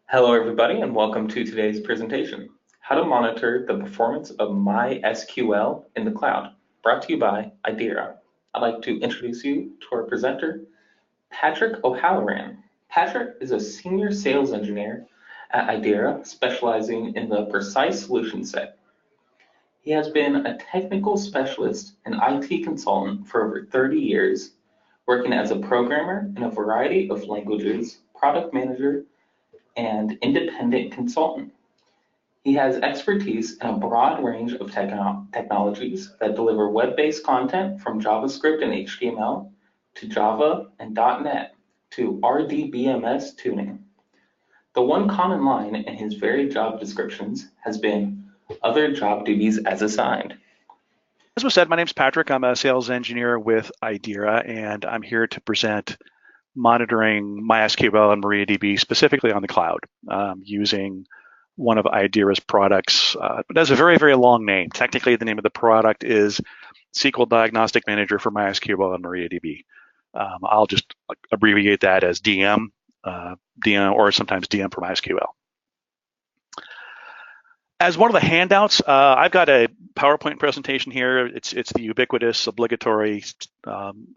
Hello, everybody, and welcome to today's presentation, How to Monitor the Performance of MySQL in the Cloud, brought to you by IDERA. I'd like to introduce you to our presenter, Patrick O'Halloran. Patrick is a senior sales engineer at IDERA, specializing in the precise solution set. He has been a technical specialist and IT consultant for over 30 years, working as a programmer in a variety of languages, product manager, and independent consultant. He has expertise in a broad range of technologies that deliver web-based content from JavaScript and HTML to Java and .NET to RDBMS tuning. The one common line in his varied job descriptions has been other job duties as assigned. As was said, my name is Patrick. I'm a sales engineer with IDERA, and I'm here to present monitoring MySQL and MariaDB specifically on the cloud using one of IDERA's products. It has a very, very long name. Technically, the name of the product is SQL Diagnostic Manager for MySQL and MariaDB. I'll just abbreviate that as DM, DM, or sometimes DM for MySQL. As one of the handouts, I've got a PowerPoint presentation here. It's the ubiquitous, obligatory,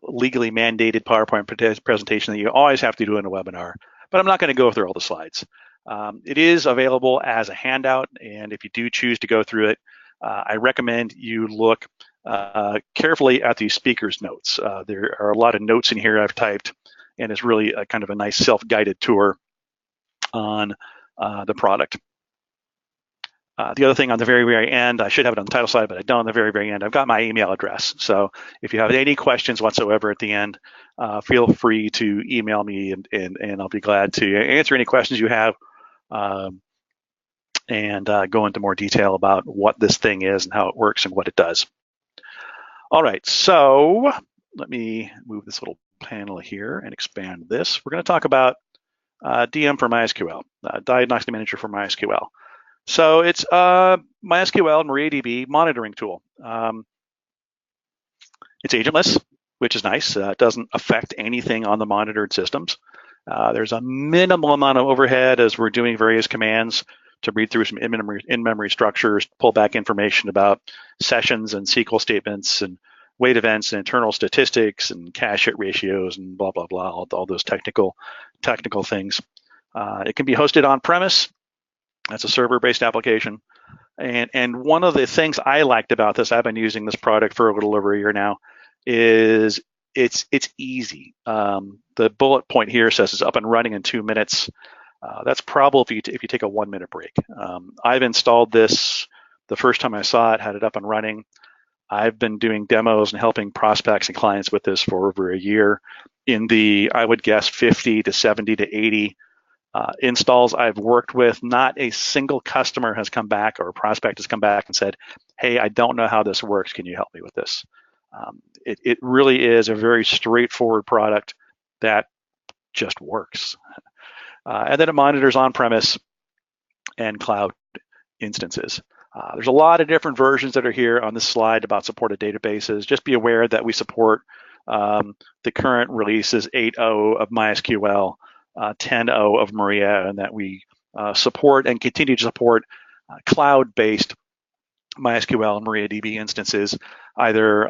legally mandated PowerPoint presentation that you always have to do in a webinar, but I'm not going to go through all the slides. It is available as a handout, and if you do choose to go through it, I recommend you look carefully at the speaker's notes. There are a lot of notes in here I've typed, and it's really a kind of a nice self-guided tour on the product. The other thing on the very, very end, I should have it on the title slide, but I don't on the very, very end, I've got my email address. So if you have any questions whatsoever at the end, feel free to email me and I'll be glad to answer any questions you have and go into more detail about what this thing is and how it works and what it does. All right, so let me move this little panel here and expand this. We're going to talk about DM for MySQL, Diagnostic Manager for MySQL. So it's MySQL and MariaDB monitoring tool. It's agentless, which is nice. It doesn't affect anything on the monitored systems. There's a minimal amount of overhead as we're doing various commands to read through some in-memory structures, pull back information about sessions and SQL statements and wait events and internal statistics and cache hit ratios and blah, blah, blah, all those technical things. It can be hosted on-premise. That's a server-based application. And one of the things I liked about this, I've been using this product for a little over a year now, is it's easy. The bullet point here says it's up and running in 2 minutes. That's probably if you take a 1 minute break. I've installed this the first time I saw it, had it up and running. I've been doing demos and helping prospects and clients with this for over a year. In the, I would guess, 50 to 70 to 80 installs I've worked with, not a single customer has come back or a prospect has come back and said, hey, I don't know how this works. Can you help me with this? It really is a very straightforward product that just works. And then it monitors on-premise and cloud instances. There's a lot of different versions that are here on this slide about supported databases. Just be aware that we support the current release is 8.0 of MySQL, 10.0 of Maria, and that we support and continue to support cloud-based MySQL and MariaDB instances, either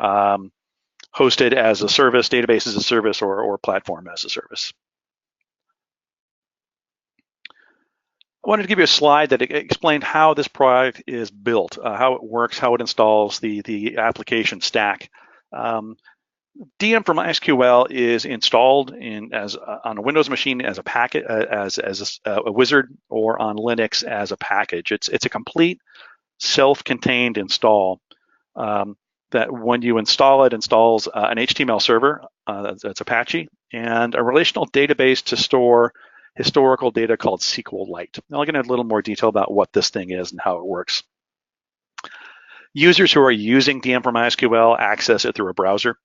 hosted as a service, database as a service, or platform as a service. I wanted to give you a slide that explained how this product is built, how it works, how it installs the application stack. DM for MySQL is installed on a Windows machine as a packet, as a wizard, or on Linux as a package. It's a complete self-contained install that when you install it, installs an HTML server that's Apache and a relational database to store historical data called SQLite. Now I'll get into a little more detail about what this thing is and how it works. Users who are using DM for MySQL access it through a browser.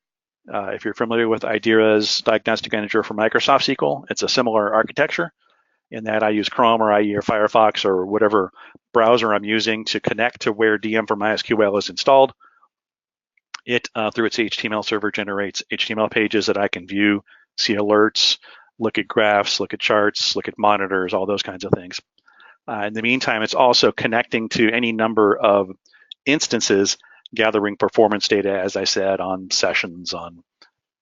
If you're familiar with IDERA's Diagnostic Manager for Microsoft SQL, it's a similar architecture in that I use Chrome or IE or Firefox or whatever browser I'm using to connect to where DM for MySQL is installed. It, through its HTML server, generates HTML pages that I can view, see alerts, look at graphs, look at charts, look at monitors, all those kinds of things. In the meantime, it's also connecting to any number of instances, gathering performance data, as I said, on sessions, on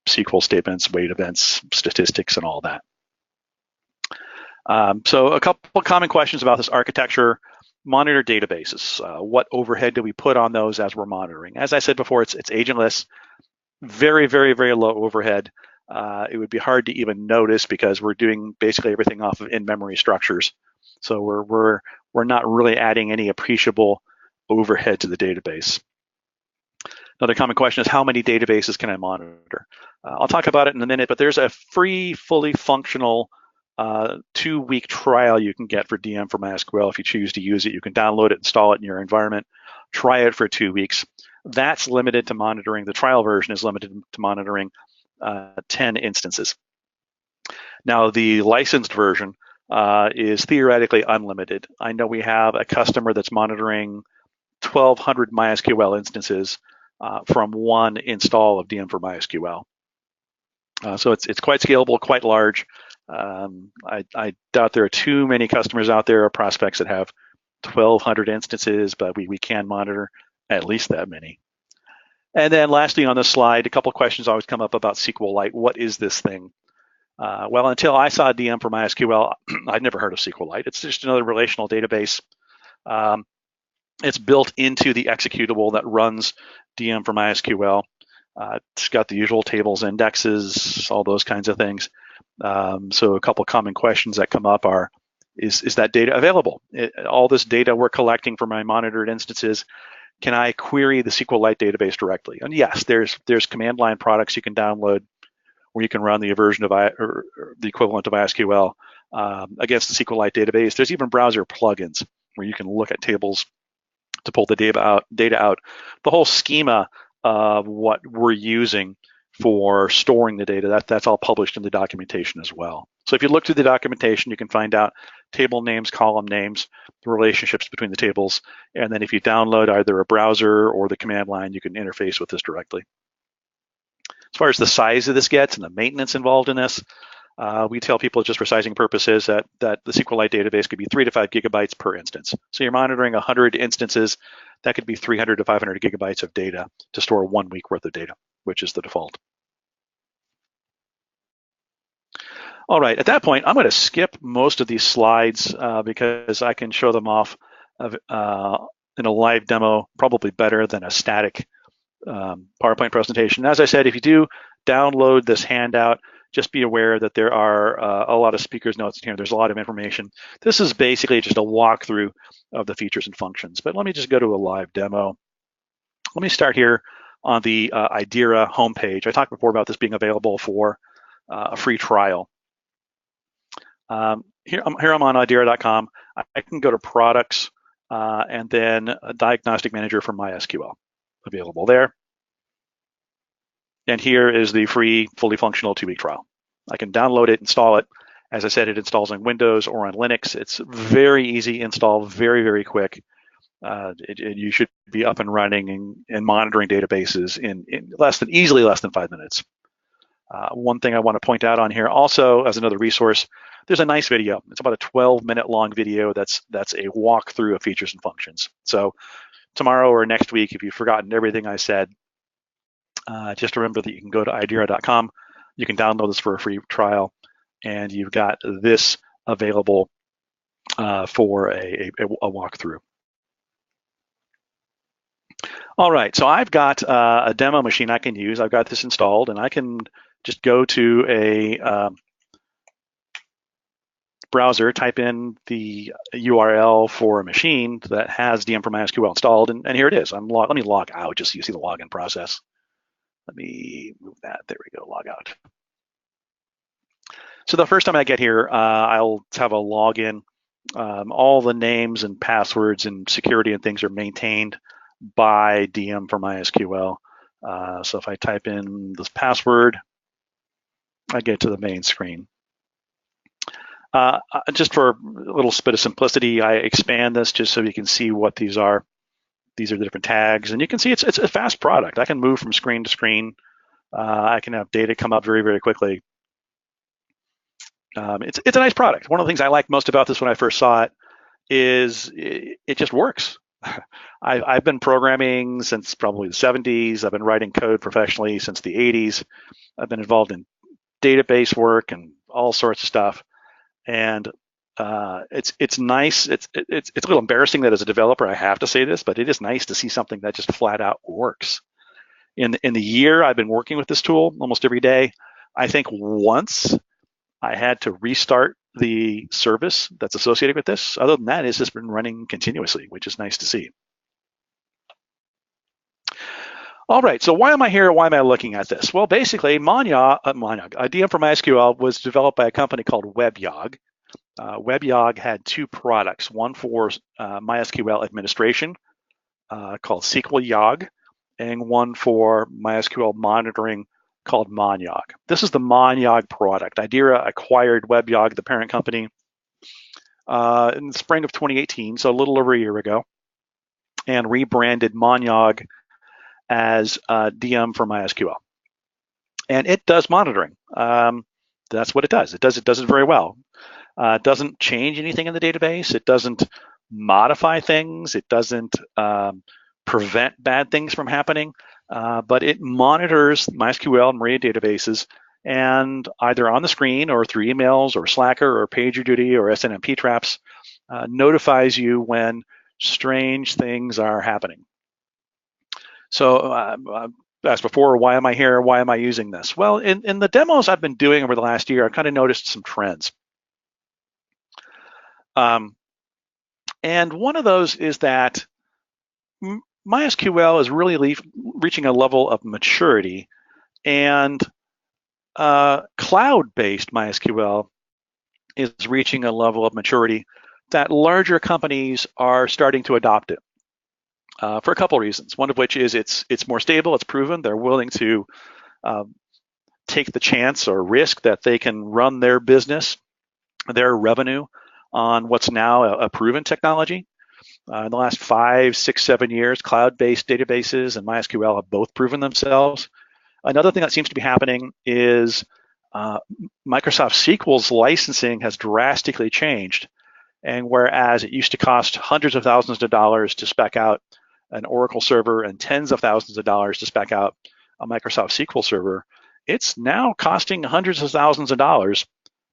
SQL statements, wait events, statistics, and all that. So a couple common questions about this architecture. Monitor databases. What overhead do we put on those as we're monitoring? As I said before, it's agentless, very, very, very low overhead. It would be hard to even notice because we're doing basically everything off of in-memory structures. So we're not really adding any appreciable overhead to the database. Another common question is, how many databases can I monitor? I'll talk about it in a minute, but there's a free, fully functional 2-week trial you can get for DM for MySQL. If you choose to use it, you can download it, install it in your environment, try it for 2 weeks. That's limited to monitoring. The trial version is limited to monitoring 10 instances. Now, the licensed version is theoretically unlimited. I know we have a customer that's monitoring 1,200 MySQL instances from one install of DM for MySQL. So it's quite scalable, quite large. I doubt there are too many customers out there or prospects that have 1,200 instances, but we can monitor at least that many. And then lastly on this slide, a couple questions always come up about SQLite. What is this thing? Well, until I saw DM for MySQL, I'd never heard of SQLite. It's just another relational database. It's built into the executable that runs DM for MySQL. It's got the usual tables, indexes, all those kinds of things. So a couple common questions that come up are, is that data available? All this data we're collecting from my monitored instances, can I query the SQLite database directly? And yes, there's command line products you can download where you can run the version of or the equivalent of MySQL against the SQLite database. There's even browser plugins where you can look at tables to pull the data out. The whole schema of what we're using for storing the data, that's all published in the documentation as well. So if you look through the documentation, you can find out table names, column names, the relationships between the tables, and then if you download either a browser or the command line, you can interface with this directly. As far as the size of this gets and the maintenance involved in this, we tell people just for sizing purposes that the SQLite database could be 3 to 5 gigabytes per instance. So you're monitoring 100 instances, that could be 300 to 500 gigabytes of data to store 1 week worth of data, which is the default. All right, at that point, I'm going to skip most of these slides because I can show them off in a live demo, probably better than a static PowerPoint presentation. As I said, if you do download this handout, just be aware that there are a lot of speakers notes in here. There's a lot of information. This is basically just a walkthrough of the features and functions, but let me just go to a live demo. Let me start here on the IDERA homepage. I talked before about this being available for a free trial. Here I'm on IDERA.com. I can go to products and then a Diagnostic Manager for MySQL available there. And here is the free, fully functional 2-week trial. I can download it, install it. As I said, it installs on Windows or on Linux. It's very easy install, very, very quick. You should be up and running and monitoring databases in easily less than 5 minutes. One thing I want to point out on here also as another resource, there's a nice video. It's about a 12-minute long video that's a walkthrough of features and functions. So tomorrow or next week, if you've forgotten everything I said, just remember that you can go to IDERA.com. You can download this for a free trial, and you've got this available for a walkthrough. All right, so I've got a demo machine I can use. I've got this installed, and I can just go to a browser, type in the URL for a machine that has DM for MySQL installed, and here it is. Let me log out just so you see the login process. Let me move that. There we go, log out. So the first time I get here, I'll have a login. All the names and passwords and security and things are maintained by DM for MySQL. So if I type in this password, I get to the main screen. Just for a little bit of simplicity, I expand this just so you can see what these are. These are the different tags, and you can see it's a fast product. I can move from screen to screen. I can have data come up very, very quickly. It's a nice product. One of the things I liked most about this when I first saw it is it just works. I've been programming since probably the 70s. I've been writing code professionally since the 80s. I've been involved in database work and all sorts of stuff. And it's nice. It's a little embarrassing that as a developer I have to say this, but it is nice to see something that just flat out works. In the year I've been working with this tool almost every day, I think once I had to restart the service that's associated with this. Other than that, it's just been running continuously, which is nice to see. All right, so why am I here? Why am I looking at this? Well, basically, DM for MySQL was developed by a company called WebYog. WebYog had two products, one for MySQL administration called SQL Yog, and one for MySQL monitoring called MonYog. This is the MonYog product. IDERA acquired WebYog, the parent company, in the spring of 2018, so a little over a year ago, and rebranded MonYog as DM for MySQL. And it does monitoring. That's what it does. It does it very well. It doesn't change anything in the database. It doesn't modify things. It doesn't prevent bad things from happening. But it monitors MySQL and Maria databases, and either on the screen or through emails or Slacker or PagerDuty or SNMP traps, notifies you when strange things are happening. So as before, why am I here? Why am I using this? Well, in the demos I've been doing over the last year, I've kind of noticed some trends. And one of those is that MySQL is really reaching a level of maturity, and cloud-based MySQL is reaching a level of maturity that larger companies are starting to adopt it for a couple of reasons. One of which is it's more stable, it's proven. They're willing to take the chance or risk that they can run their business, their revenue, on what's now a proven technology. In the last 5, 6, 7 years, cloud-based databases and MySQL have both proven themselves. Another thing that seems to be happening is Microsoft SQL's licensing has drastically changed. And whereas it used to cost hundreds of thousands of dollars to spec out an Oracle server and tens of thousands of dollars to spec out a Microsoft SQL server, it's now costing hundreds of thousands of dollars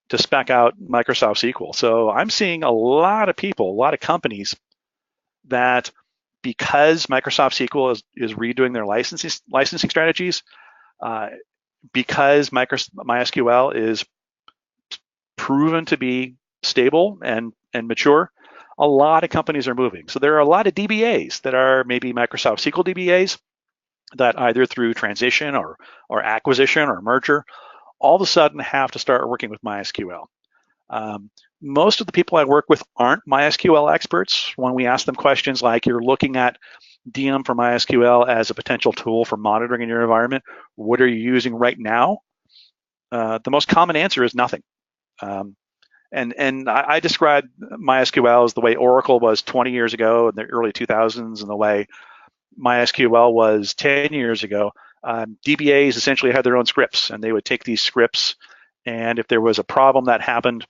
to spec out Microsoft SQL. So I'm seeing a lot of people, a lot of companies that, because Microsoft SQL is redoing their licensing strategies, because MySQL is proven to be stable and mature, a lot of companies are moving. So there are a lot of DBAs that are maybe Microsoft SQL DBAs that either through transition or acquisition or merger, all of a sudden have to start working with MySQL. Most of the people I work with aren't MySQL experts. When we ask them questions like, you're looking at DM for MySQL as a potential tool for monitoring in your environment, what are you using right now? The most common answer is nothing. And I describe MySQL as the way Oracle was 20 years ago in the early 2000s and the way MySQL was 10 years ago. DBAs essentially had their own scripts, and they would take these scripts, and if there was a problem that happened,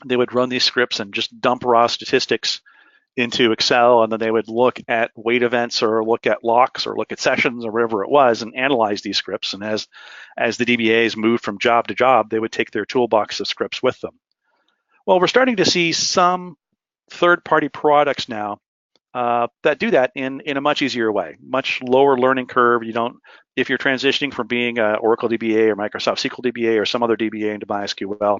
they would run these scripts and just dump raw statistics into Excel, and then they would look at wait events or look at locks or look at sessions or whatever it was and analyze these scripts. And as the DBAs moved from job to job, they would take their toolbox of scripts with them. Well, we're starting to see some third-party products now that do that in a much easier way, much lower learning curve. You don't, if you're transitioning from being an Oracle DBA or Microsoft SQL DBA or some other DBA into MySQL,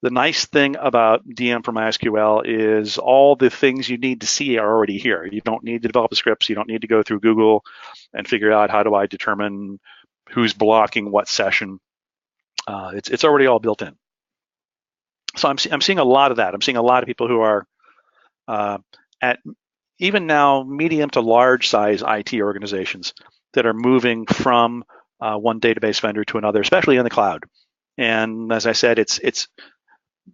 the nice thing about DM for MySQL is all the things you need to see are already here. You don't need to develop the scripts. You don't need to go through Google and figure out how do I determine who's blocking what session. It's already all built in. So I'm seeing a lot of that. I'm seeing a lot of people who are at even now medium to large size IT organizations that are moving from one database vendor to another, especially in the cloud. And as I said, it's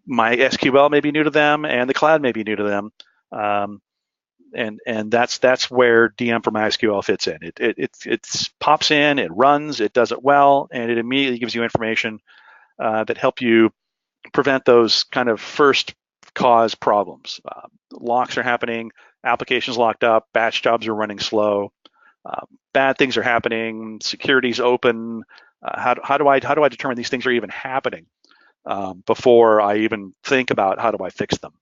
MySQL may be new to them, and the cloud may be new to them, and that's where DM for MySQL fits in. It pops in, it runs, it does it well, and it immediately gives you information that help you prevent those kind of first cause problems. Locks are happening, applications locked up, batch jobs are running slow, bad things are happening, security's open. How do I determine these things are even happening before I even think about how do I fix them?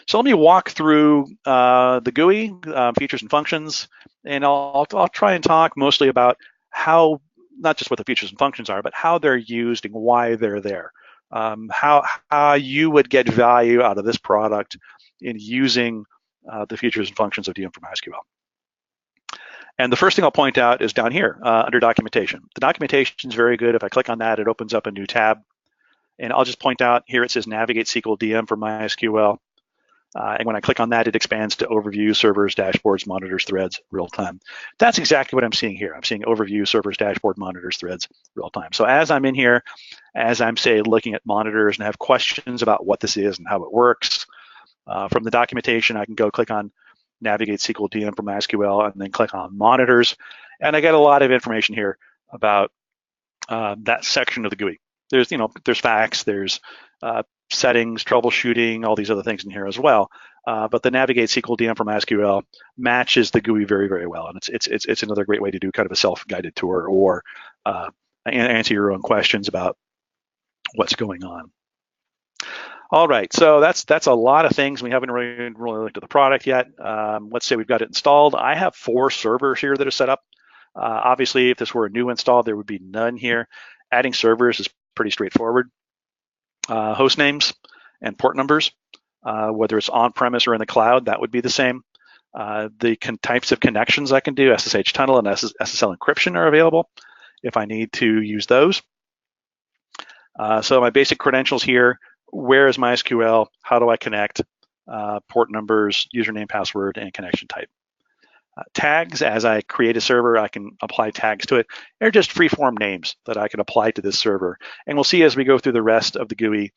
So let me walk through the GUI, features and functions, and I'll try and talk mostly about how, not just what the features and functions are, but how they're used and why they're there. How you would get value out of this product in using the features and functions of DM from MySQL. And the first thing I'll point out is down here under documentation. The documentation is very good. If I click on that, it opens up a new tab. And I'll just point out here it says Navigate SQL DM for MySQL. And when I click on that, it expands to overview, servers, dashboards, monitors, threads, real time. That's exactly what I'm seeing here. I'm seeing overview, servers, dashboard, monitors, threads, real time. So as I'm in here, as I'm, say, looking at monitors and have questions about what this is and how it works, from the documentation, I can go click on Navigate SQL DM for MySQL and then click on monitors. And I get a lot of information here about that section of the GUI. There's facts, there's settings, troubleshooting, all these other things in here as well. But the Navigate SQL DM from MySQL matches the GUI very, very well, and it's another great way to do kind of a self-guided tour or answer your own questions about what's going on. All right, so that's a lot of things. We haven't really looked at the product yet. Let's say we've got it installed. I have 4 servers here that are set up. Obviously, if this were a new install, there would be none here. Adding servers is pretty straightforward. Host names and port numbers, whether it's on-premise or in the cloud, that would be the same. The types of connections I can do, SSH tunnel and SSL encryption are available if I need to use those. So my basic credentials here, where is MySQL, how do I connect, port numbers, username, password, and connection type. Tags, as I create a server, I can apply tags to it. They're just free-form names that I can apply to this server. And we'll see as we go through the rest of the GUI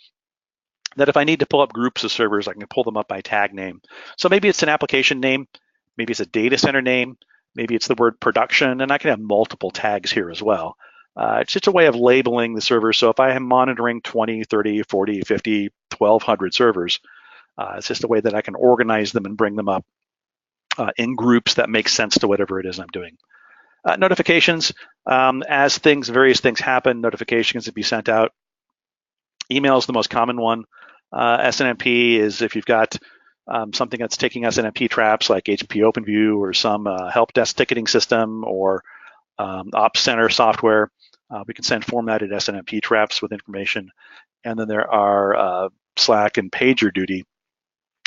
that if I need to pull up groups of servers, I can pull them up by tag name. So maybe it's an application name, maybe it's a data center name, maybe it's the word production, and I can have multiple tags here as well. It's just a way of labeling the server. So if I am monitoring 20, 30, 40, 50, 1,200 servers, it's just a way that I can organize them and bring them up in groups that make sense to whatever it is I'm doing. Notifications, as various things happen, notifications can be sent out. Email is the most common one. SNMP is if you've got something that's taking SNMP traps like HP OpenView or some help desk ticketing system or Ops Center software, we can send formatted SNMP traps with information. And then there are Slack and PagerDuty.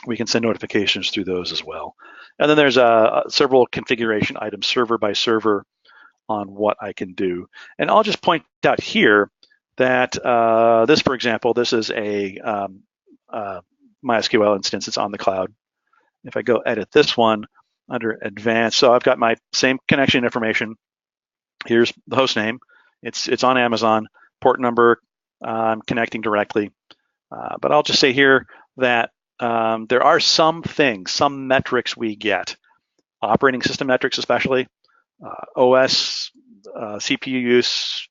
We can send notifications through those as well. And then there's several configuration items, server by server, on what I can do. And I'll just point out here that this, for example, this is a MySQL instance. It's on the cloud. If I go edit this one under advanced, so I've got my same connection information. Here's the host name. It's on Amazon. Port number, I'm connecting directly. But I'll just say here that there are some things, some metrics we get, operating system metrics especially, OS, CPU use,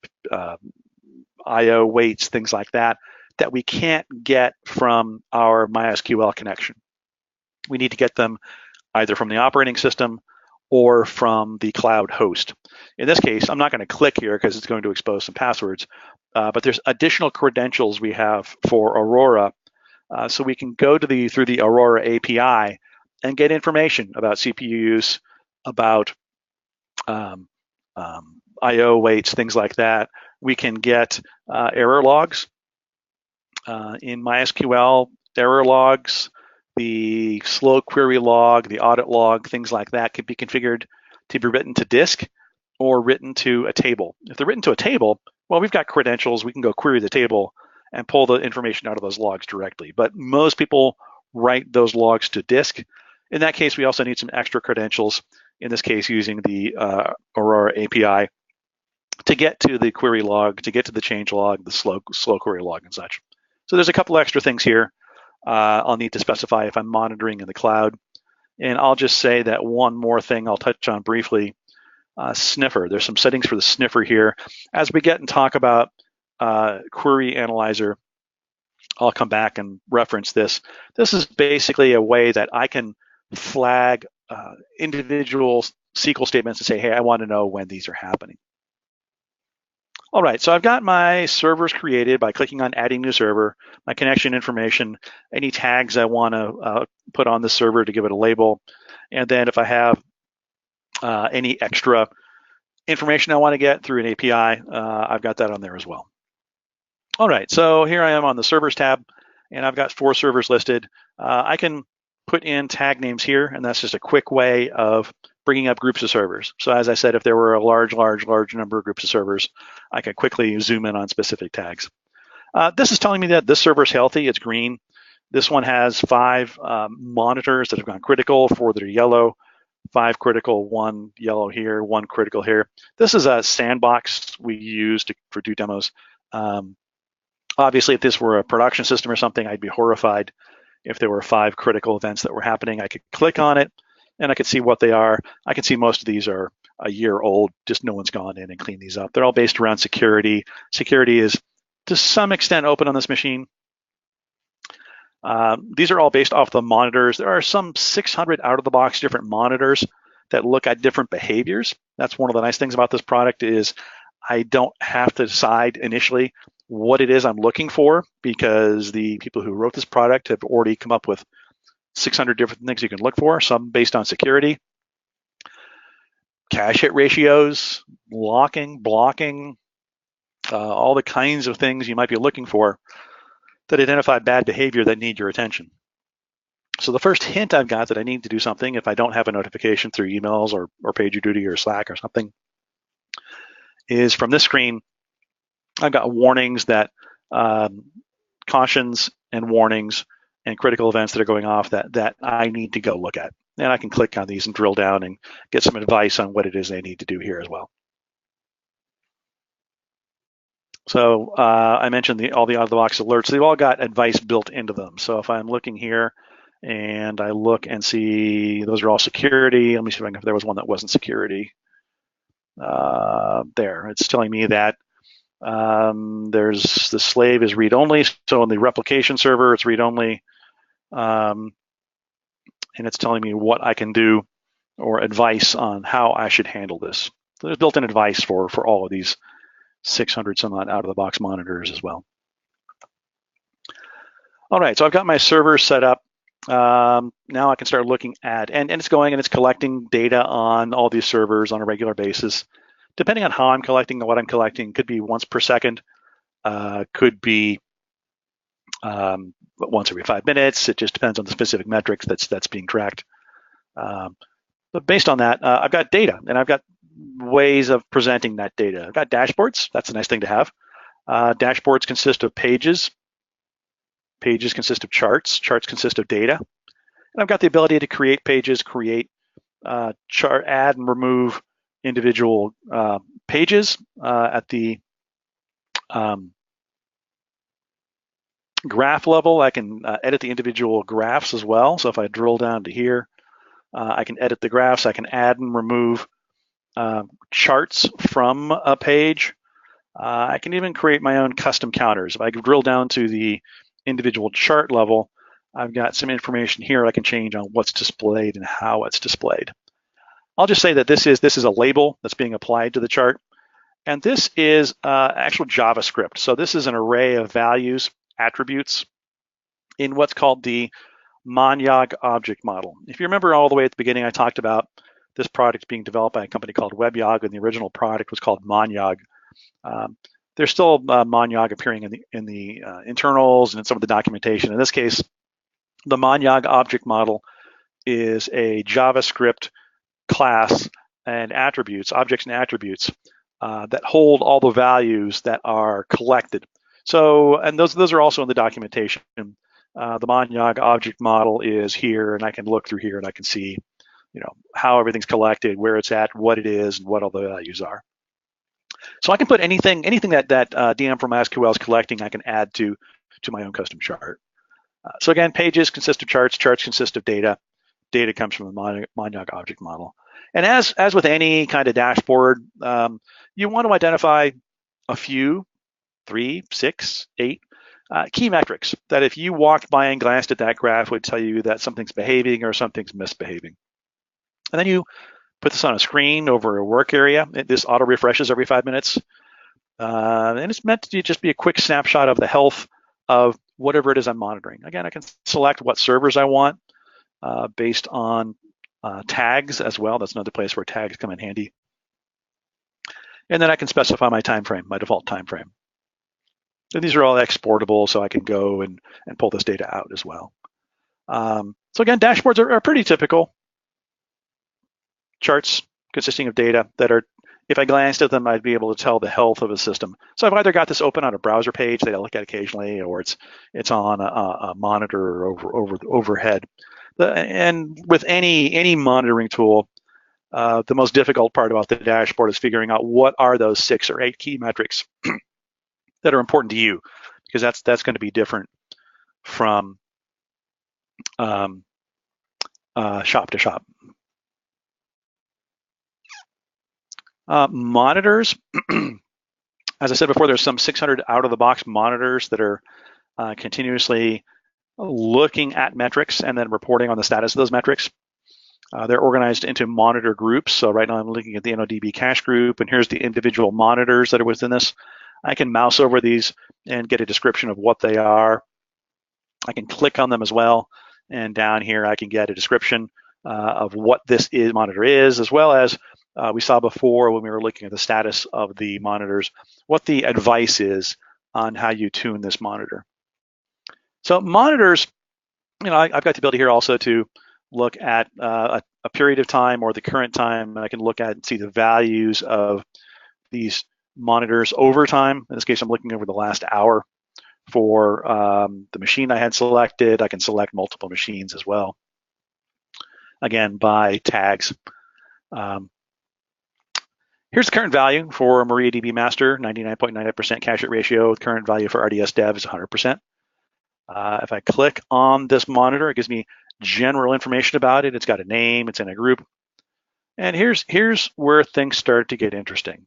IO weights, things like that, that we can't get from our MySQL connection. We need to get them either from the operating system or from the cloud host. In this case, I'm not going to click here because it's going to expose some passwords, but there's additional credentials we have for Aurora. So we can go to through the Aurora API and get information about CPU use, about IO weights, things like that. We can get error logs. In MySQL, error logs, the slow query log, the audit log, things like that could be configured to be written to disk or written to a table. If they're written to a table, well, we've got credentials. We can go query the table and pull the information out of those logs directly. But most people write those logs to disk. In that case, we also need some extra credentials, in this case using the Aurora API, to get to the query log, to get to the change log, the slow query log and such. So there's a couple extra things here I'll need to specify if I'm monitoring in the cloud. And I'll just say that one more thing I'll touch on briefly, sniffer. There's some settings for the sniffer here. As we get and talk about query analyzer, I'll come back and reference this. This is basically a way that I can flag individual SQL statements and say, hey, I want to know when these are happening. All right, so I've got my servers created by clicking on adding new server, my connection information, any tags I want to put on the server to give it a label, and then if I have any extra information I want to get through an API, I've got that on there as well. All right, so here I am on the servers tab, and I've got 4 servers listed. I can put in tag names here, and that's just a quick way of bringing up groups of servers. So as I said, if there were a large number of groups of servers, I can quickly zoom in on specific tags. This is telling me that this server is healthy, it's green. This one has 5 monitors that have gone critical, 4 that are yellow, 5 critical, 1 yellow here, 1 critical here. This is a sandbox we use for do demos. Obviously, if this were a production system or something, I'd be horrified if there were 5 critical events that were happening. I could click on it, and I could see what they are. I can see most of these are a year old, just no one's gone in and cleaned these up. They're all based around security. Security is, to some extent, open on this machine. These are all based off the monitors. There are some 600 out-of-the-box different monitors that look at different behaviors. That's one of the nice things about this product is I don't have to decide initially what it is I'm looking for, because the people who wrote this product have already come up with 600 different things you can look for, some based on security, cache hit ratios, locking, blocking, all the kinds of things you might be looking for that identify bad behavior that need your attention. So the first hint I've got that I need to do something if I don't have a notification through emails or PagerDuty or Slack or something is from this screen, I've got warnings that cautions and warnings and critical events that are going off that I need to go look at. And I can click on these and drill down and get some advice on what it is they need to do here as well. So I mentioned all the out-of-the-box alerts. They've all got advice built into them. So if I'm looking here and I look and see those are all security, let me see if there was one that wasn't security. There, it's telling me that there's the slave is read-only. So on the replication server, it's read-only. And it's telling me what I can do or advice on how I should handle this. So there's built-in advice for all of these 600 some odd out-of-the-box monitors as well. All right, so I've got my server set up. Now I can start looking at, and it's going and it's collecting data on all these servers on a regular basis. Depending on how I'm collecting and what I'm collecting, could be once per second, could be once every 5 minutes. It just depends on the specific metrics that's being tracked. But based on that, I've got data, and I've got ways of presenting that data. I've got dashboards. That's a nice thing to have. Dashboards consist of pages. Pages consist of charts. Charts consist of data. And I've got the ability to create pages, create chart, add and remove individual pages at the graph level. I can edit the individual graphs as well. So if I drill down to here, I can edit the graphs. I can add and remove charts from a page. I can even create my own custom counters. If I drill down to the individual chart level, I've got some information here I can change on what's displayed and how it's displayed. I'll just say that this is a label that's being applied to the chart. And this is actual JavaScript. So this is an array of values, attributes in what's called the Monyog object model. If you remember all the way at the beginning, I talked about this product being developed by a company called WebYog, and the original product was called Monyog. There's still Monyog appearing in the internals and in some of the documentation. In this case, the Monyog object model is a JavaScript class and attributes, objects and attributes that hold all the values that are collected. So, and those are also in the documentation. The Monyog object model is here, and I can look through here and I can see, how everything's collected, where it's at, what it is, and what all the values are. So I can put anything that DM from MySQL is collecting, I can add to my own custom chart. So again, pages consist of charts, charts consist of data. Data comes from the Monyog object model. And as with any kind of dashboard, you want to identify a few 3, 6, 8 key metrics that if you walked by and glanced at that graph would tell you that something's behaving or something's misbehaving. And then you put this on a screen over a work area. This auto refreshes every 5 minutes. And it's meant to just be a quick snapshot of the health of whatever it is I'm monitoring. Again, I can select what servers I want based on tags as well. That's another place where tags come in handy. And then I can specify my time frame, my default time frame. And these are all exportable, so I can go and pull this data out as well. So again, dashboards are pretty typical. Charts consisting of data that are, if I glanced at them, I'd be able to tell the health of a system. So I've either got this open on a browser page that I look at occasionally, or it's on a monitor or overhead. And with any monitoring tool, the most difficult part about the dashboard is figuring out what are those 6 or 8 key metrics that are important to you, because that's going to be different from shop to shop. Monitors, as I said before, there's some 600 out-of-the-box monitors that are continuously looking at metrics and then reporting on the status of those metrics. They're organized into monitor groups. So right now I'm looking at the NODB cache group, and here's the individual monitors that are within this. I can mouse over these and get a description of what they are. I can click on them as well, and down here I can get a description of what this monitor is, as well as we saw before when we were looking at the status of the monitors, what the advice is on how you tune this monitor. So monitors, I've got the ability here also to look at a period of time or the current time, and I can look at and see the values of these monitors over time. In this case, I'm looking over the last hour for the machine I had selected. I can select multiple machines as well, again, by tags. Here's the current value for MariaDB Master, 99.99% cache rate ratio. The current value for RDS Dev is 100%. If I click on this monitor, it gives me general information about it. It's got a name, it's in a group. And here's where things start to get interesting.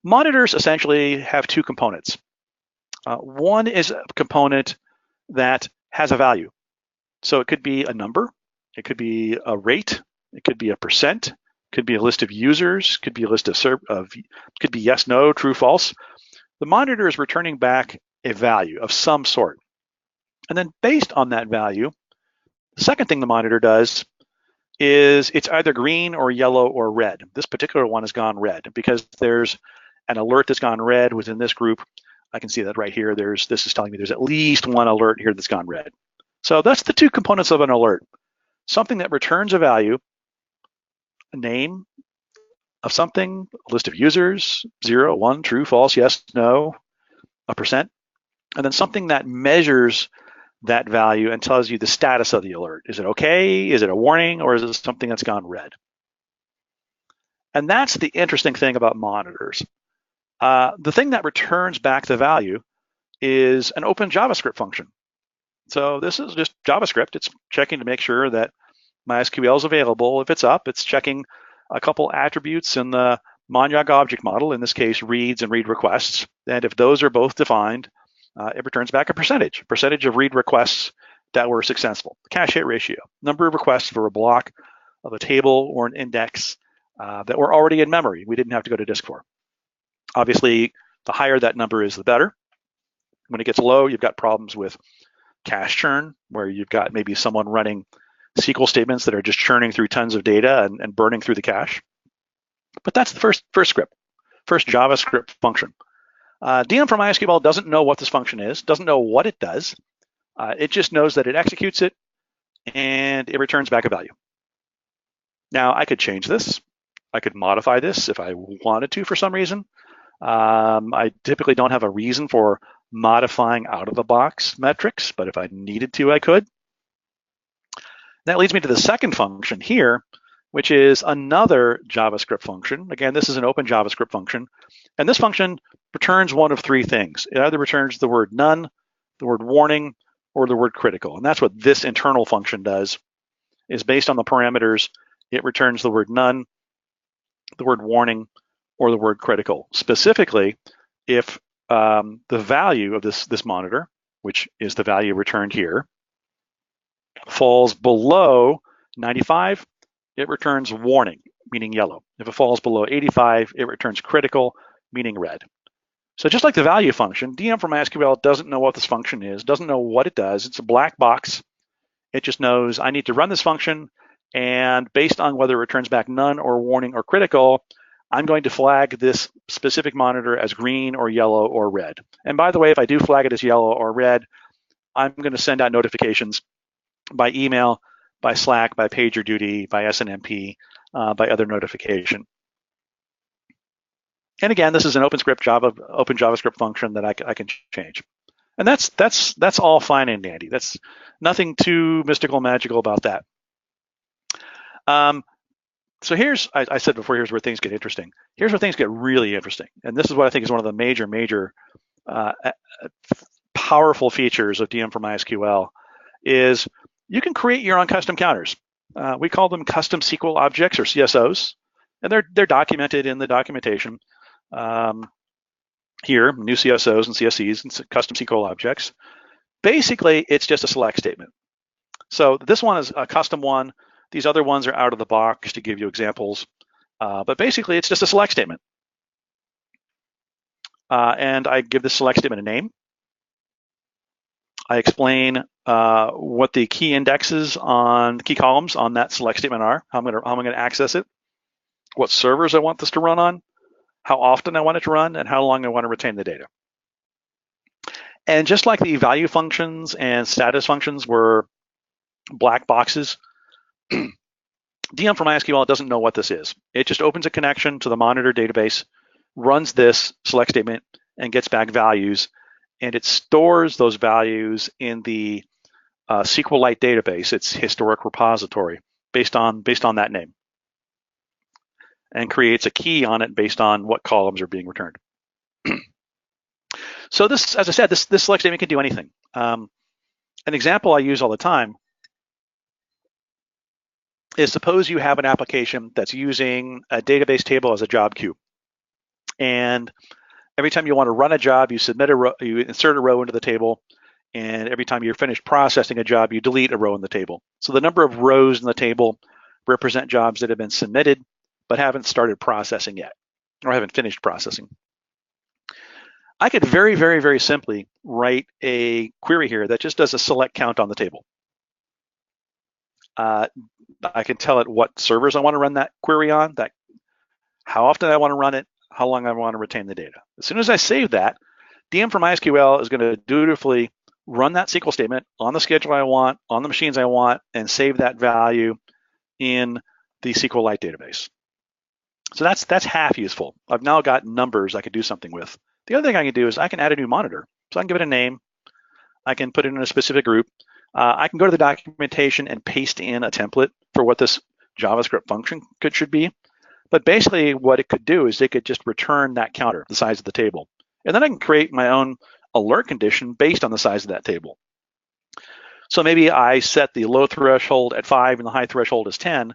Monitors essentially have 2 components. One is a component that has a value. So it could be a number, it could be a rate, it could be a percent, could be a list of users, could be a list of could be yes, no, true, false. The monitor is returning back a value of some sort. And then based on that value, the second thing the monitor does is it's either green or yellow or red. This particular one has gone red because there's an alert that's gone red within this group. I can see that right here. This is telling me there's at least one alert here that's gone red. So that's the 2 components of an alert. Something that returns a value, a name of something, a list of users, 0, 1, true, false, yes, no, a percent, and then something that measures that value and tells you the status of the alert. Is it okay? Is it a warning? Or is it something that's gone red? And that's the interesting thing about monitors. The thing that returns back the value is an open JavaScript function. So this is just JavaScript. It's checking to make sure that MySQL is available. If it's up, it's checking a couple attributes in the Monyog object model, in this case, reads and read requests. And if those are both defined, it returns back a percentage of read requests that were successful. The cache hit ratio, number of requests for a block of a table or an index that were already in memory. We didn't have to go to disk for. Obviously, the higher that number is, the better. When it gets low, you've got problems with cache churn, where you've got maybe someone running SQL statements that are just churning through tons of data and burning through the cache. But that's the first JavaScript function. DM from MySQL doesn't know what this function is, doesn't know what it does. It just knows that it executes it and it returns back a value. Now, I could change this. I could modify this if I wanted to for some reason. I typically don't have a reason for modifying out-of-the-box metrics, but if I needed to, I could. That leads me to the second function here, which is another JavaScript function. Again, this is an open JavaScript function. And this function returns one of 3 things. It either returns the word none, the word warning, or the word critical. And that's what this internal function does, is based on the parameters, it returns the word none, the word warning, or the word critical. Specifically, if the value of this monitor, which is the value returned here, falls below 95, it returns warning, meaning yellow. If it falls below 85, it returns critical, meaning red. So just like the value function, DM from MySQL doesn't know what this function is, doesn't know what it does. It's a black box. It just knows I need to run this function, and based on whether it returns back none or warning or critical, I'm going to flag this specific monitor as green or yellow or red. And by the way, if I do flag it as yellow or red, I'm going to send out notifications by email, by Slack, by PagerDuty, by SNMP, by other notification. And again, this is an open JavaScript function that I can change. And that's all fine and dandy. That's nothing too mystical, magical about that. So I said before, here's where things get interesting. Here's where things get really interesting. And this is what I think is one of the major powerful features of DM for MySQL is you can create your own custom counters. We call them custom SQL objects or CSOs, and they're documented in the documentation. Here, new CSOs and CSEs and custom SQL objects. Basically, it's just a select statement. So this one is a custom one. These other ones are out of the box to give you examples. But basically, it's just a select statement. And I give this select statement a name. I explain what the key indexes on key columns on that select statement are, how I'm going to access it, what servers I want this to run on, how often I want it to run, and how long I want to retain the data. And just like the value functions and status functions were black boxes, DM for MySQL doesn't know what this is. It just opens a connection to the monitor database, runs this select statement, and gets back values. And it stores those values in the SQLite database, its historic repository, based on that name, and creates a key on it based on what columns are being returned. So this, as I said, this select statement can do anything. An example I use all the time is suppose you have an application that's using a database table as a job queue. And every time you want to run a job, you you insert a row into the table, and every time you're finished processing a job, you delete a row in the table. So the number of rows in the table represent jobs that have been submitted but haven't started processing yet, or haven't finished processing. I could very simply write a query here that just does a select count on the table. I can tell it what servers I want to run that query on, how often I want to run it, how long I want to retain the data. As soon as I save that, DM for MySQL is going to dutifully run that SQL statement on the schedule I want, on the machines I want, and save that value in the SQLite database. So that's half useful. I've now got numbers I could do something with. The other thing I can do is I can add a new monitor. So I can give it a name. I can put it in a specific group. I can go to the documentation and paste in a template for what this JavaScript function should be. But basically what it could do is it could just return that counter, the size of the table. And then I can create my own alert condition based on the size of that table. So maybe I set the low threshold at 5 and the high threshold is 10.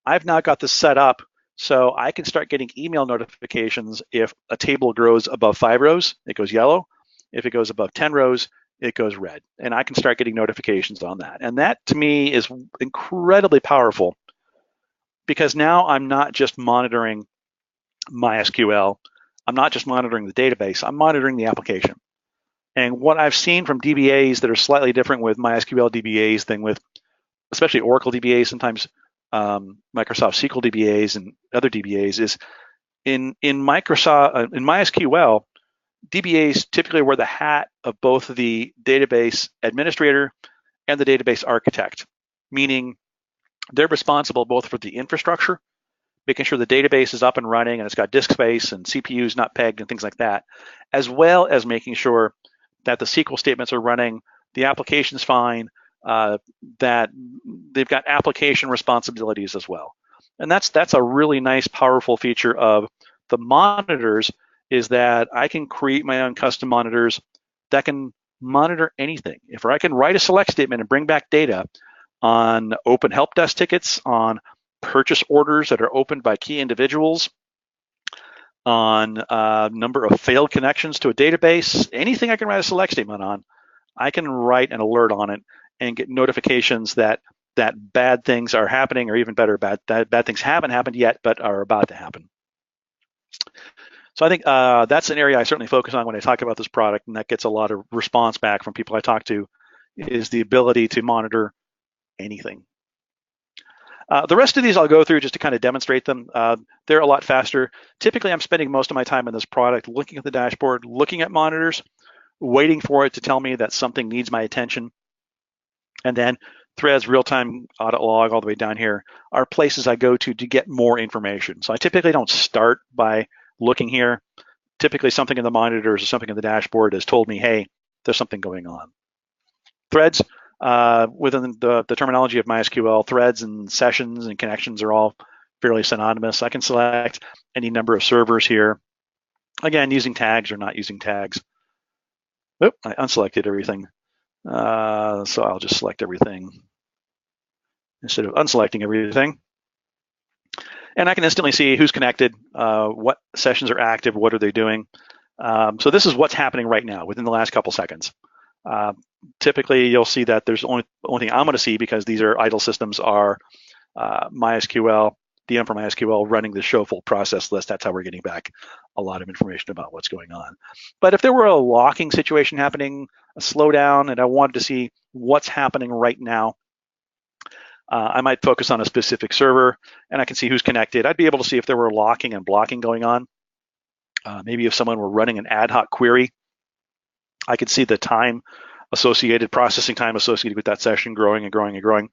I've now got this set up so I can start getting email notifications if a table grows above 5 rows, it goes yellow. If it goes above 10 rows, it goes red. And I can start getting notifications on that. And that to me is incredibly powerful because now I'm not just monitoring MySQL. I'm not just monitoring the database, I'm monitoring the application. And what I've seen from DBAs that are slightly different with MySQL DBAs than with especially Oracle DBAs, sometimes Microsoft SQL DBAs and other DBAs is in MySQL, DBAs typically wear the hat of both the database administrator and the database architect, meaning they're responsible both for the infrastructure, making sure the database is up and running and it's got disk space and CPUs not pegged and things like that, as well as making sure that the SQL statements are running, the application's fine, that they've got application responsibilities as well. And that's a really nice, powerful feature of the monitors is that I can create my own custom monitors that can monitor anything. If I can write a select statement and bring back data on open help desk tickets, on purchase orders that are opened by key individuals, on number of failed connections to a database, anything I can write a select statement on, I can write an alert on it and get notifications that bad things are happening, or even better, bad things haven't happened yet, but are about to happen. So I think that's an area I certainly focus on when I talk about this product, and that gets a lot of response back from people I talk to, is the ability to monitor anything. The rest of these I'll go through just to kind of demonstrate them. They're a lot faster. Typically, I'm spending most of my time in this product looking at the dashboard, looking at monitors, waiting for it to tell me that something needs my attention. And then threads, real-time audit log, all the way down here are places I go to get more information. So I typically don't start by looking here. Typically something in the monitors or something in the dashboard has told me, hey, there's something going on. Threads, within the terminology of MySQL, threads and sessions and connections are all fairly synonymous. I can select any number of servers here. Again, using tags or not using tags. Oop, I unselected everything. So I'll just select everything instead of unselecting everything. And I can instantly see who's connected, what sessions are active, what are they doing. So this is what's happening right now within the last couple seconds. Typically, you'll see that there's only thing I'm going to see, because these are idle systems, are MySQL, DM for MySQL running the show full process list. That's how we're getting back a lot of information about what's going on. But if there were a locking situation happening, a slowdown, and I wanted to see what's happening right now, I might focus on a specific server, and I can see who's connected. I'd be able to see if there were locking and blocking going on. Maybe if someone were running an ad hoc query, I could see the time associated, processing time associated with that session growing and growing and growing.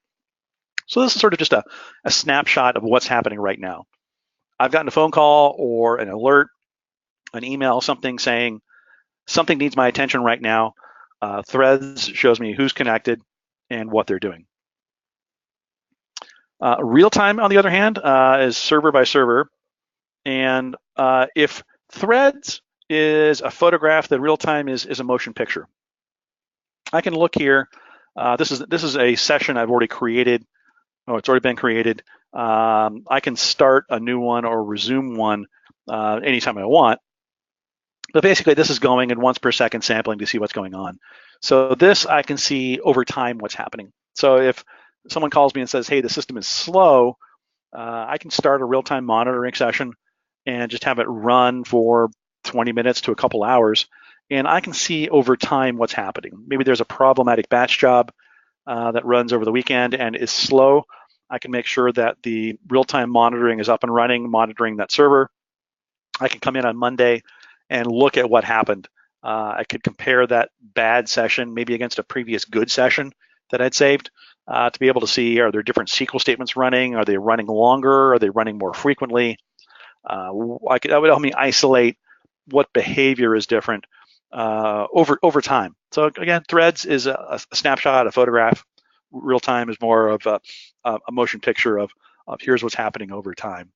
So this is sort of just a snapshot of what's happening right now. I've gotten a phone call or an alert, an email, something saying something needs my attention right now. Threads shows me who's connected and what they're doing. Real-time, on the other hand, is server by server. And if threads is a photograph, then real-time is a motion picture. I can look here. This is a session I've already created. Oh, it's already been created. I can start a new one or resume one anytime I want. But basically, this is going in once per second sampling to see what's going on. So this, I can see over time what's happening. So if someone calls me and says, hey, the system is slow, I can start a real-time monitoring session and just have it run for 20 minutes to a couple hours. And I can see over time what's happening. Maybe there's a problematic batch job that runs over the weekend and is slow. I can make sure that the real-time monitoring is up and running, monitoring that server. I can come in on Monday and look at what happened. I could compare that bad session maybe against a previous good session that I'd saved to be able to see, are there different SQL statements running? Are they running longer? Are they running more frequently? That would help me isolate what behavior is different over time. So again, threads is a snapshot, a photograph. Real time is more of a motion picture of here's what's happening over time.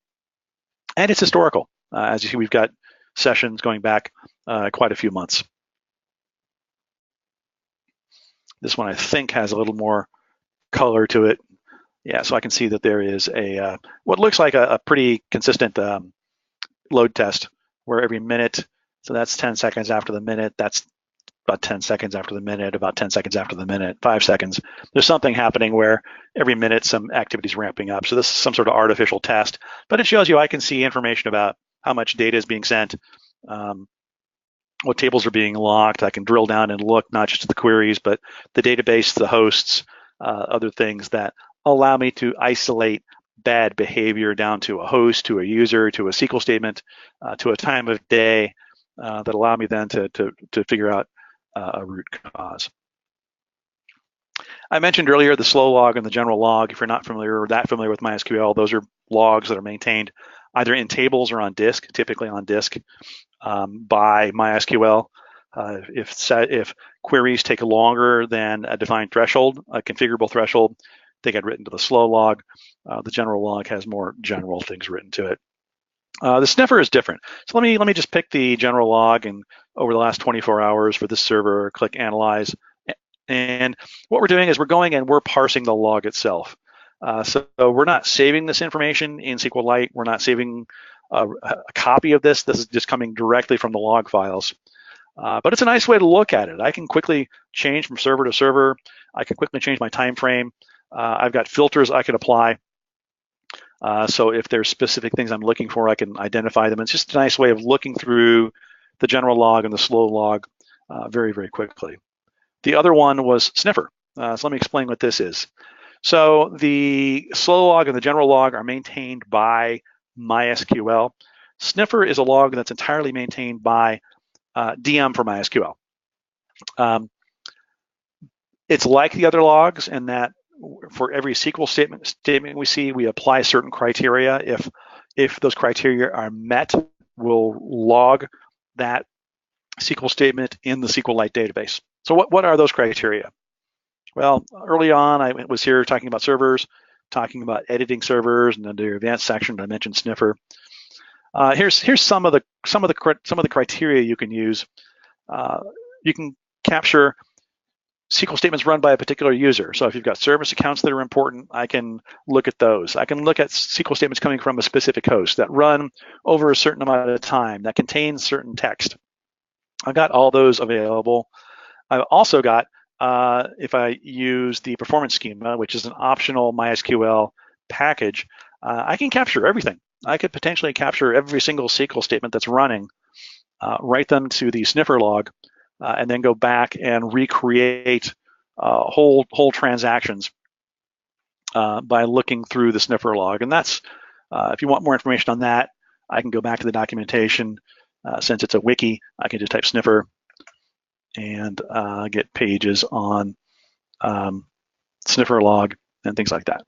And it's historical. As you see, we've got sessions going back quite a few months. This one I think has a little more color to it. Yeah, so I can see that there is a what looks like a pretty consistent load test where every minute, so that's 10 seconds after the minute, that's about 10 seconds after the minute, about 10 seconds after the minute, 5 seconds. There's something happening where every minute some activity is ramping up. So this is some sort of artificial test, but it shows you I can see information about how much data is being sent, what tables are being locked. I can drill down and look not just at the queries, but the database, the hosts, other things that allow me to isolate bad behavior down to a host, to a user, to a SQL statement, to a time of day that allow me then to figure out a root cause. I mentioned earlier the slow log and the general log. If you're not familiar or that familiar with MySQL, those are logs that are maintained either in tables or on disk, typically on disk by MySQL. If queries take longer than a defined threshold, a configurable threshold, they get written to the slow log. The general log has more general things written to it. The sniffer is different. So let me just pick the general log, and over the last 24 hours for this server, click Analyze. And what we're doing is we're going and we're parsing the log itself. So we're not saving this information in SQLite. We're not saving a copy of this. This is just coming directly from the log files. But it's a nice way to look at it. I can quickly change from server to server. I can quickly change my time frame. I've got filters I can apply. So if there's specific things I'm looking for, I can identify them. It's just a nice way of looking through the general log and the slow log very, very quickly. The other one was Sniffer. So let me explain what this is. So the slow log and the general log are maintained by MySQL. Sniffer is a log that's entirely maintained by DM for MySQL. It's like the other logs in that for every SQL statement we see, we apply certain criteria. If those criteria are met, we'll log that SQL statement in the SQLite database. So what are those criteria? Well, early on, I was here talking about servers, talking about editing servers, and under the advanced section, I mentioned Sniffer. Here's some of the criteria you can use. You can capture SQL statements run by a particular user. So if you've got service accounts that are important, I can look at those. I can look at SQL statements coming from a specific host that run over a certain amount of time, that contain certain text. I've got all those available. I've also got, if I use the performance schema, which is an optional MySQL package, I can capture everything. I could potentially capture every single SQL statement that's running, write them to the Sniffer log, and then go back and recreate whole transactions by looking through the Sniffer log. And that's, if you want more information on that, I can go back to the documentation. Since it's a wiki, I can just type Sniffer and get pages on Sniffer log and things like that.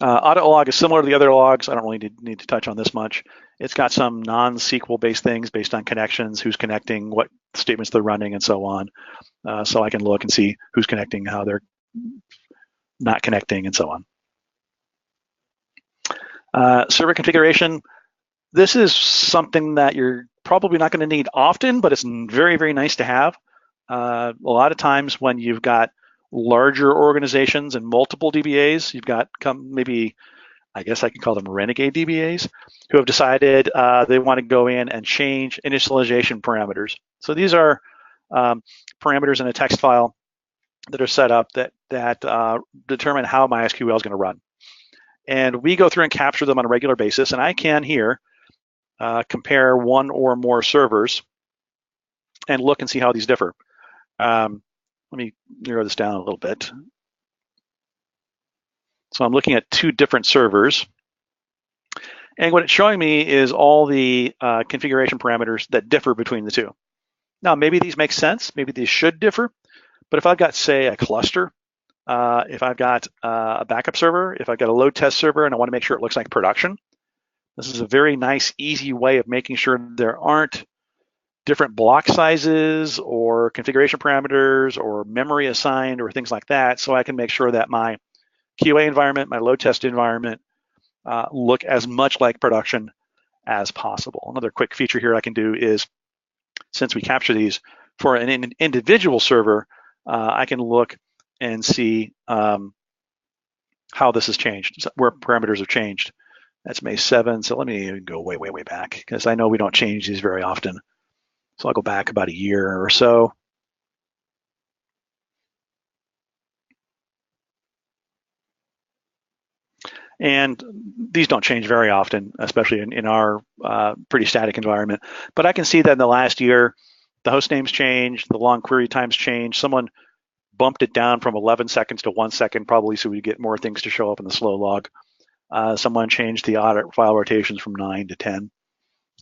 Audit log is similar to the other logs. I don't really need to touch on this much. It's got some non-SQL based things based on connections, who's connecting, what statements they're running, and so on. So I can look and see who's connecting, how they're not connecting, and so on. Server configuration. This is something that you're probably not going to need often, but it's very, very nice to have. A lot of times when you've got larger organizations and multiple DBAs, you've got maybe, I guess I can call them renegade DBAs, who have decided they want to go in and change initialization parameters. So these are parameters in a text file that are set up that determine how MySQL is going to run. And we go through and capture them on a regular basis, and I can here compare one or more servers and look and see how these differ. Let me narrow this down a little bit. So I'm looking at two different servers. And what it's showing me is all the configuration parameters that differ between the two. Now, maybe these make sense. Maybe these should differ. But if I've got, say, a cluster, if I've got a backup server, if I've got a load test server, and I want to make sure it looks like production, this is a very nice, easy way of making sure there aren't different block sizes or configuration parameters or memory assigned or things like that. So I can make sure that my QA environment, my load test environment look as much like production as possible. Another quick feature here I can do is, since we capture these for an individual server, I can look and see how this has changed, where parameters have changed. That's May 7. So let me go way, way, way back, because I know we don't change these very often. So I'll go back about a year or so. And these don't change very often, especially in our pretty static environment. But I can see that in the last year, the host names changed, the long query times changed. Someone bumped it down from 11 seconds to 1 second, probably so we get more things to show up in the slow log. Someone changed the audit file rotations from 9 to 10.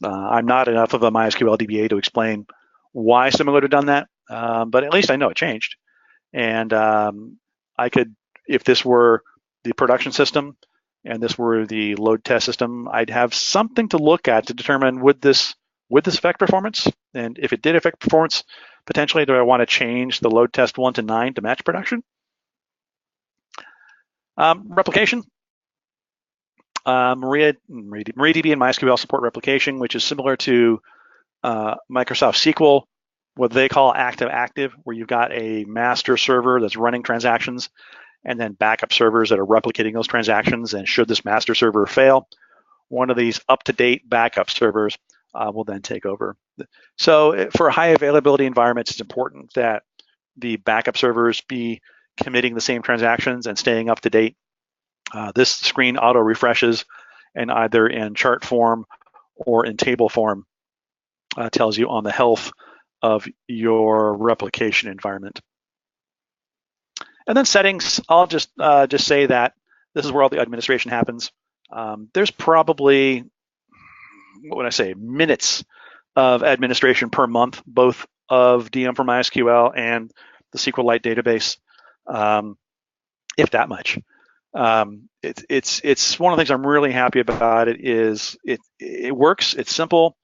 I'm not enough of a MySQL DBA to explain why someone would have done that, but at least I know it changed. And I could, if this were the production system and this were the load test system, I'd have something to look at to determine would this affect performance? And if it did affect performance, potentially, do I want to change the load test 1 to 9 to match production? Replication. MariaDB and MySQL support replication, which is similar to Microsoft SQL, what they call active-active, where you've got a master server that's running transactions and then backup servers that are replicating those transactions. And should this master server fail, one of these up-to-date backup servers will then take over. So for high availability environments, it's important that the backup servers be committing the same transactions and staying up to date. This screen auto refreshes, and either in chart form or in table form tells you on the health of your replication environment. And then settings, I'll just say that this is where all the administration happens. There's probably, what would I say, minutes of administration per month, both of DM for MySQL and the SQLite database, if that much. It's one of the things I'm really happy about. It works. It's simple.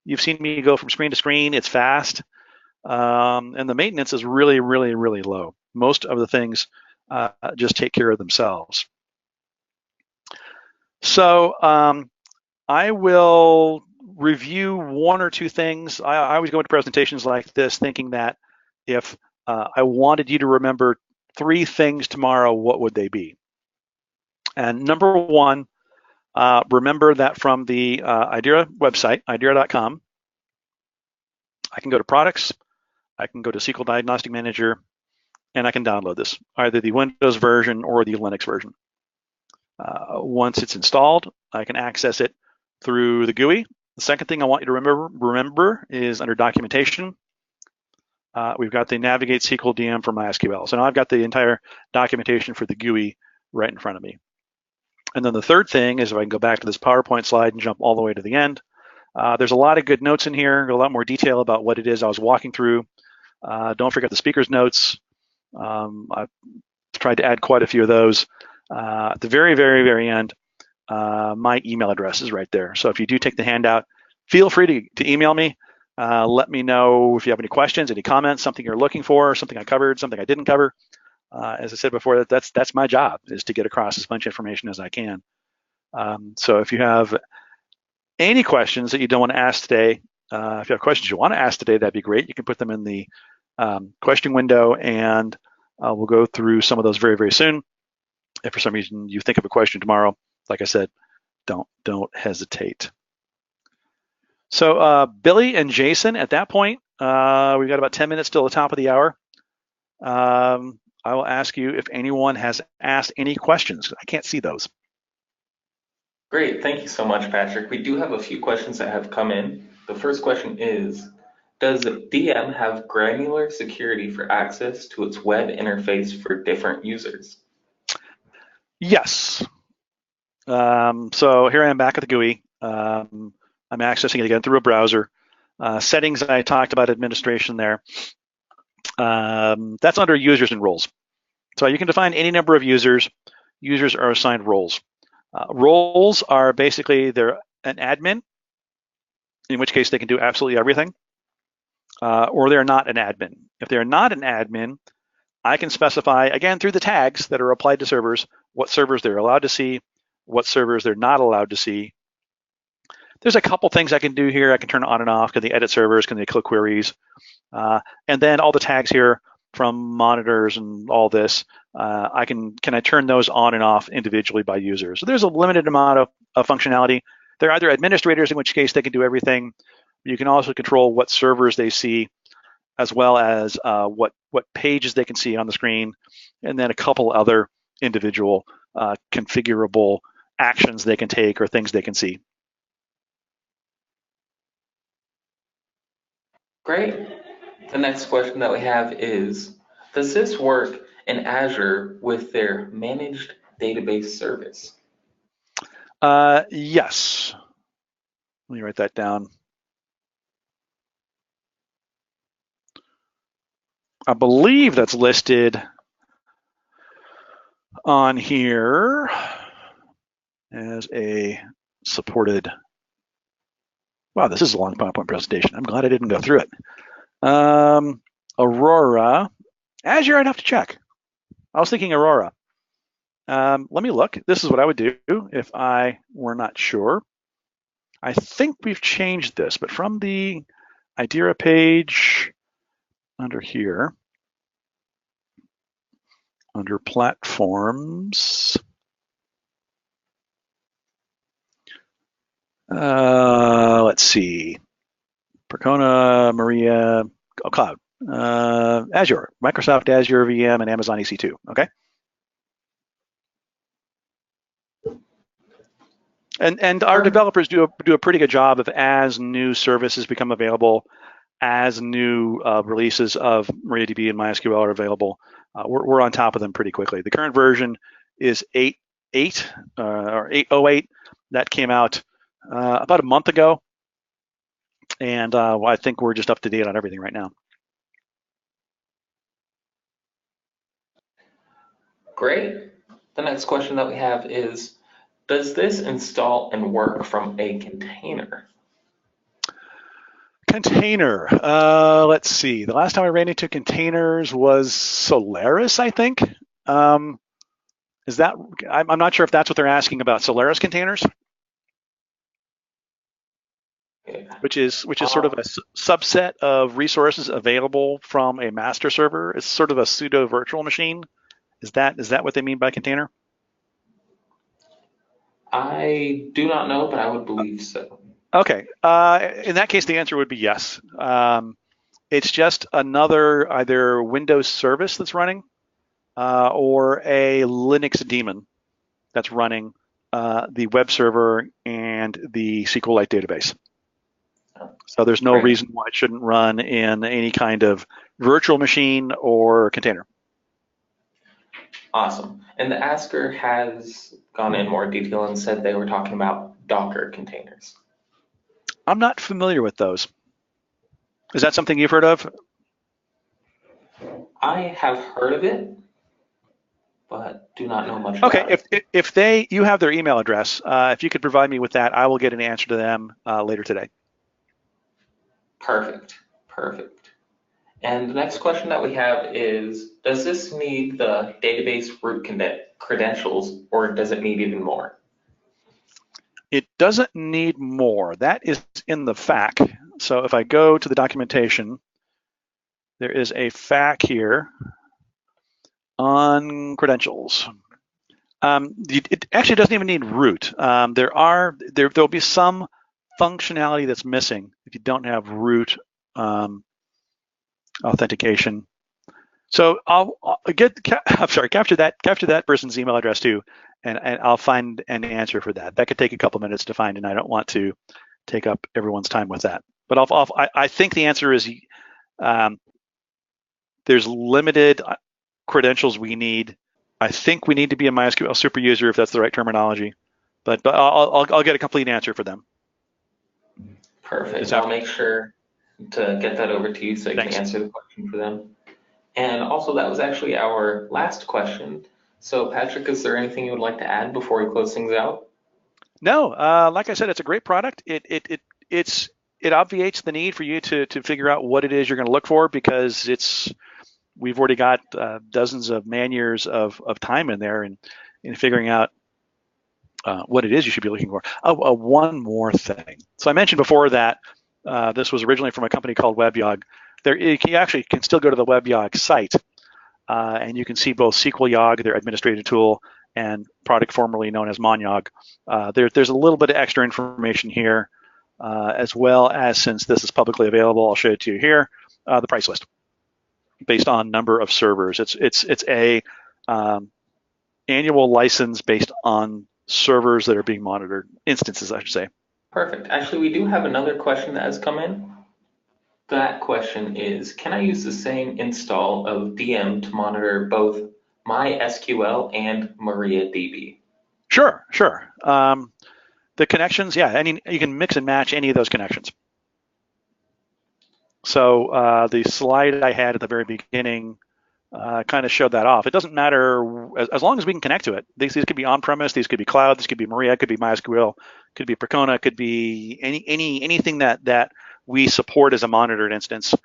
You've seen me go from screen to screen. It's fast, and the maintenance is really, really, really low. Most of the things just take care of themselves. So I will review one or two things. I always go into presentations like this thinking that if I wanted you to remember 3 things tomorrow, what would they be? And number one, remember that from the IDERA website, idera.com, I can go to products, I can go to SQL Diagnostic Manager, and I can download this, either the Windows version or the Linux version. Once it's installed, I can access it through the GUI. The second thing I want you to remember is under documentation, we've got the Navigate SQL DM for MySQL. So now I've got the entire documentation for the GUI right in front of me. And then the third thing is if I can go back to this PowerPoint slide and jump all the way to the end, there's a lot of good notes in here, a lot more detail about what it is I was walking through. Don't forget the speaker's notes. I've tried to add quite a few of those. At the very, very, very end, my email address is right there. So if you do take the handout, feel free to email me. Let me know if you have any questions, any comments, something you're looking for, something I covered, something I didn't cover. As I said before, that's my job, is to get across as much information as I can. So if you have any questions that you don't want to ask today, if you have questions you want to ask today, that'd be great. You can put them in the question window, and we'll go through some of those very, very soon. If for some reason you think of a question tomorrow, like I said, don't hesitate. So Billy and Jason, at that point, we've got about 10 minutes till the top of the hour. I will ask you if anyone has asked any questions. I can't see those. Great, thank you so much, Patrick. We do have a few questions that have come in. The first question is, does DM have granular security for access to its web interface for different users? Yes. So here I am back at the GUI. I'm accessing it again through a browser. Settings, I talked about administration there. That's under users and roles. So you can define any number of users. Users are assigned roles. Roles are basically, they're an admin, in which case they can do absolutely everything, or they're not an admin. If they're not an admin, I can specify, again, through the tags that are applied to servers, what servers they're allowed to see, what servers they're not allowed to see. There's a couple things I can do here. I can turn it on and off. Can they edit servers? Can they click queries? And then all the tags here from monitors and all this, can I turn those on and off individually by user? So there's a limited amount of functionality. They're either administrators, in which case they can do everything. You can also control what servers they see, as well as what pages they can see on the screen, and then a couple other individual configurable actions they can take or things they can see. Great. The next question that we have is, does this work in Azure with their managed database service? Yes. Let me write that down. I believe that's listed on here as a supported. Wow, this is a long PowerPoint presentation. I'm glad I didn't go through it. Aurora, Azure, I'd have to check. I was thinking Aurora. Let me look. This is what I would do if I were not sure. I think we've changed this, but from the IDERA page under here, under platforms, Let's see. Percona, Maria, Cloud, Azure, Microsoft Azure VM, and Amazon EC2. Okay. And our developers do a pretty good job of, as new services become available, as new releases of MariaDB and MySQL are available, we're on top of them pretty quickly. The current version is 8.8 or 8.08. That came out about a month ago, and I think we're just up to date on everything right now. Great. The next question that we have is, does this install and work from a container? Container. Let's see. The last time I ran into containers was Solaris, I think. Is that? I'm not sure if that's what they're asking about. Solaris containers, which is sort of a subset of resources available from a master server. It's sort of a pseudo virtual machine. Is that what they mean by container? I do not know, but I would believe so. Okay. In that case, the answer would be yes. It's just another either Windows service that's running or a Linux daemon that's running the web server and the SQLite database. So there's no reason why it shouldn't run in any kind of virtual machine or container. Awesome. And the asker has gone in more detail and said they were talking about Docker containers. I'm not familiar with those. Is that something you've heard of? I have heard of it, but do not know much about it. Okay, if you have their email address, if you could provide me with that, I will get an answer to them later today. Perfect. And the next question that we have is, does this need the database root credentials, or does it need even more? It doesn't need more. That is in the FAQ. So if I go to the documentation, there is a FAQ here on credentials. It actually doesn't even need root. There'll be some functionality that's missing if you don't have root authentication. So capture that person's email address too, and I'll find an answer for that. That could take a couple minutes to find, and I don't want to take up everyone's time with that. But I think the answer is there's limited credentials we need. I think we need to be a MySQL super user if that's the right terminology, but I'll get a complete answer for them. Perfect. I'll make sure to get that over to you so you can answer the question for them. And also, that was actually our last question. So, Patrick, is there anything you would like to add before we close things out? No, like I said, it's a great product. It obviates the need for you to figure out what it is you're going to look for, because we've already got dozens of man years of time in there in figuring out what it is you should be looking for. One more thing. So I mentioned before that this was originally from a company called WebYog. You actually can still go to the WebYog site, and you can see both SQLyog, their administrative tool, and product formerly known as MonYog. There's a little bit of extra information here, as well as, since this is publicly available, I'll show it to you here, the price list based on number of servers. It's a annual license based on servers that are being monitored, instances, I should say. Perfect. Actually, we do have another question that has come in. That question is, can I use the same install of DM to monitor both MySQL and MariaDB? Sure. The connections, yeah, you can mix and match any of those connections. So the slide I had at the very beginning kind of showed that off. It doesn't matter, as long as we can connect to it. These could be on-premise, these could be cloud, this could be Maria, could be MySQL, could be Percona, could be anything that we support as a monitored instance.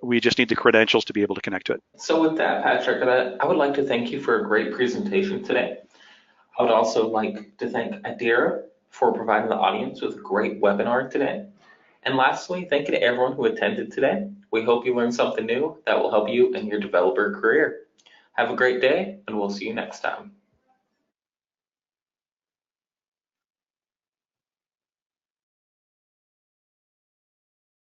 We just need the credentials to be able to connect to it. So with that, Patrick, I would like to thank you for a great presentation today. I would also like to thank IDERA for providing the audience with a great webinar today. And lastly, thank you to everyone who attended today. We hope you learned something new that will help you in your developer career. Have a great day, and we'll see you next time.